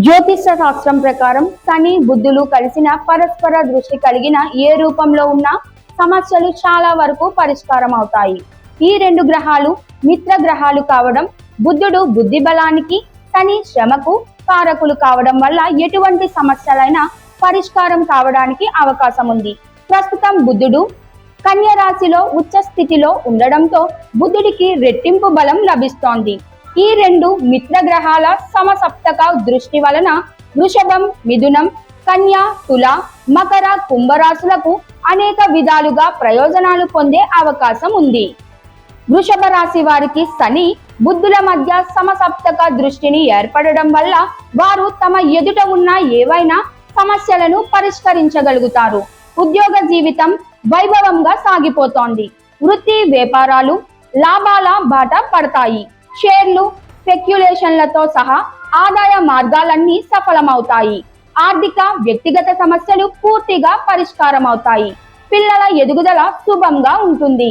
జ్యోతిష శాస్త్రం ప్రకారం శని బుద్ధులు కలిసిన పరస్పర దృష్టి కలిగిన ఏ రూపంలో ఉన్న సమస్యలు చాలా వరకు పరిష్కారం అవుతాయి. ఈ రెండు గ్రహాలు మిత్ర గ్రహాలు కావడం, బుద్ధుడు బుద్ధి బలానికి, శని శ్రమకు కారకులు కావడం వల్ల ఎటువంటి సమస్యలైనా పరిష్కారం కావడానికి అవకాశం ఉంది. ప్రస్తుతం బుద్ధుడు కన్య రాశిలో ఉచ్చ స్థితిలో ఉండడంతో బుద్ధుడికి రెట్టింపు బలం లభిస్తోంది. ఈ రెండు మిత్ర గ్రహాల సమసప్తక దృష్టి వలన వృషభం, మిథునం, కన్య, తుల, మకర, కుంభరాశులకు అనేక విధాలుగా ప్రయోజనాలు పొందే అవకాశం ఉంది. వృషభ రాశి వారికి శని బుద్ధుల మధ్య సమసప్తక దృష్టిని ఏర్పడడం వల్ల వారు తమ ఎదుట ఉన్న ఏవైనా సమస్యలను పరిష్కరించగలుగుతారు. ఉద్యోగ జీవితం వైభవంగా సాగిపోతోంది. వృత్తి వ్యాపారాలు లాభాల బాట పడతాయి. షేర్లు, స్పెక్యులేషన్లతో సహా ఆదాయ మార్గాలన్నీ సఫలమవుతాయి. ఆర్థిక వ్యక్తిగత సమస్యలు పూర్తిగా పరిష్కారం అవుతాయి. పిల్లల ఎదుగుదల శుభంగా ఉంటుంది.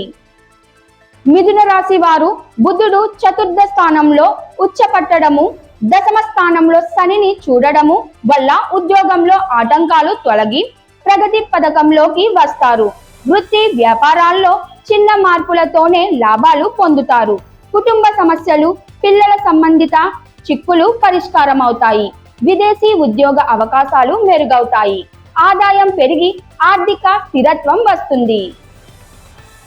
మిథున రాశి వారు బుద్ధుడు చతుర్థ స్థానంలో ఉచ్చపట్టడము, దశమ స్థానంలో శనిని చూడడము వల్ల ఉద్యోగంలో ఆటంకాలు తొలగి ప్రగతి పథకంలోకి వస్తారు. వృత్తి వ్యాపారాల్లో చిన్న మార్పులతోనే లాభాలు పొందుతారు. కుటుంబ సమస్యలు, పిల్లల సంబంధిత చిక్కులు పరిష్కారం అవుతాయి. విదేశీ ఉద్యోగ అవకాశాలు మెరుగవుతాయి. ఆదాయం పెరిగి ఆర్థిక స్థిరత్వం వస్తుంది.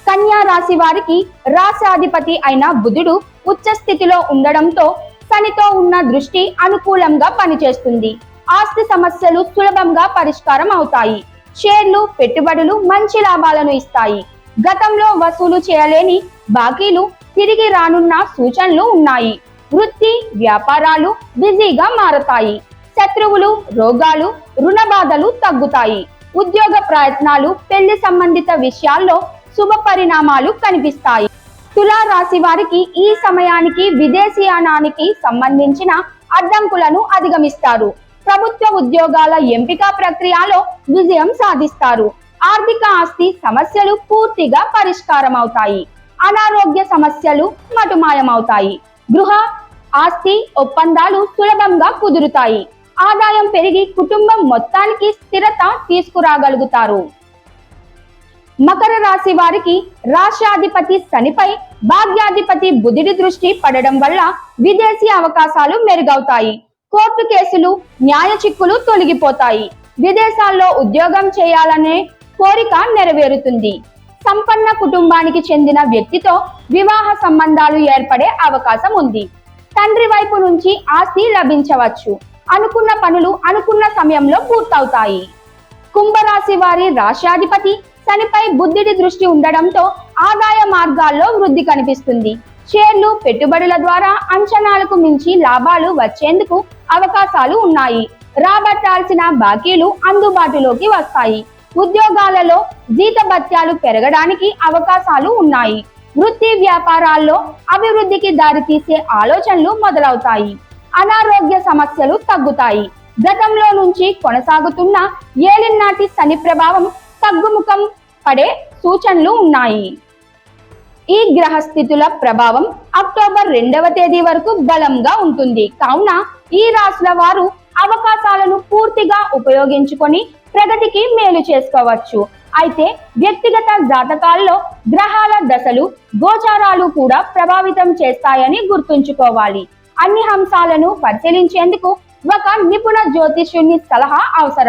కన్యా రాశి వారికి రాశాధిపతి అయిన బుధుడు ఉచ్చ స్థితిలో ఉండడంతో శనితో ఉన్న దృష్టి అనుకూలంగా పనిచేస్తుంది. ఆస్తి సమస్యలు సులభంగా పరిష్కారం అవుతాయి. షేర్లు, పెట్టుబడులు మంచి లాభాలను ఇస్తాయి. గతంలో వసూలు చేయలేని బాకీలు తిరిగి రానున్న సూచనలు ఉన్నాయి. వృత్తి వ్యాపారాలు బిజీగా మారతాయి. శత్రువులు, రోగాలు, రుణ బాధలు తగ్గుతాయి. ఉద్యోగ ప్రయత్నాలు, పెళ్లి సంబంధిత విషయాల్లో శుభ పరిణామాలు కనిపిస్తాయి. తులా రాశి వారికి ఈ సమయానికి విదేశీయానానికి సంబంధించిన అడ్డంకులను అధిగమిస్తారు. ప్రభుత్వ ఉద్యోగాల ఎంపిక ప్రక్రియలో విజయం సాధిస్తారు. ఆర్థిక ఆస్తి సమస్యలు పూర్తిగా పరిష్కారం అవుతాయి. అనారోగ్య సమస్యలు మటుమాయమవుతాయి. గృహ ఆస్తి ఒప్పందాలు సులభంగా కుదురుతాయి. ఆదాయం పెరిగి కుటుంబం మొత్తానికి స్థిరత తీసుకురాగలుగుతారు. మకర రాశి వారికి రాష్ట్రాధిపతి శనిపై భాగ్యాధిపతి బుధుడి దృష్టి పడడం వల్ల విదేశీ అవకాశాలు మెరుగవుతాయి. కోర్టు కేసులు, న్యాయ చిక్కులు తొలగిపోతాయి. విదేశాల్లో ఉద్యోగం చేయాలనే కోరిక నెరవేరుతుంది. సంపన్న కుటుంబానికి చెందిన వ్యక్తితో వివాహ సంబంధాలు ఏర్పడే అవకాశం ఉంది. తండ్రి వైపు నుంచి ఆస్తి లభించవచ్చు. అనుకున్న పనులు అనుకున్న సమయంలో పూర్తవుతాయి. కుంభరాశి వారి రాష్ట్రాధిపతి శనిపై బుద్ధుడి దృష్టి ఉండడంతో ఆదాయ మార్గాల్లో వృద్ధి కనిపిస్తుంది. షేర్లు, పెట్టుబడుల ద్వారా అంచనాలకు మించి లాభాలు వచ్చేందుకు అవకాశాలు ఉన్నాయి. రాబట్టాల్సిన బాకీలు అందుబాటులోకి వస్తాయి. ఉద్యోగాలలో జీతభత్యాలు పెరగడానికి అవకాశాలు ఉన్నాయి. వృత్తి వ్యాపారాల్లో అభివృద్ధికి దారితీసే ఆలోచనలు మొదలవుతాయి. అనారోగ్య సమస్యలు తగ్గుతాయి. గతంలో నుంచి కొనసాగుతున్న ఏలినాటి శని ప్రభావం తగ్గుముఖం పడే సూచనలు ఉన్నాయి. ఈ గ్రహస్థితుల ప్రభావం అక్టోబర్ 2వ తేదీ వరకు బలంగా ఉంటుంది. కావున ఈ రాశుల వారు అవకాశాలను పూర్తిగా ఉపయోగించుకొని ప్రగతికి మేలు చేసుకోవచ్చు. అయితే వ్యక్తిగత జాతకాల్లో గ్రహాల దశలు, గోచారాలు కూడా ప్రభావితం చేస్తాయని గుర్తుంచుకోవాలి. అన్ని అంశాలను పరిశీలించేందుకు ఒక నిపుణ జ్యోతిష్యుని సలహా అవసరం.